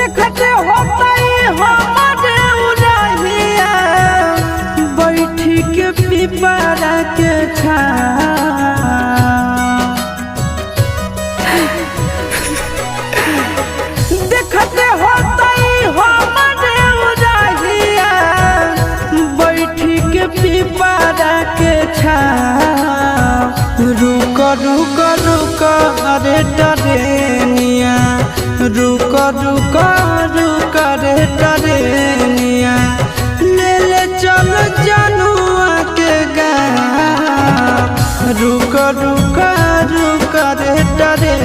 देखते होता हमारे उड़हिया बैठी के पिपरा के देखते होता हमारे उड़हिया बैठी के पिपरा के रुक रुक रुक अरे टरेनिया रुक रुक रुक रे टरेनिया ले ले चल जनुआ के गाँव रुक रुक रुक रे टरेनिया।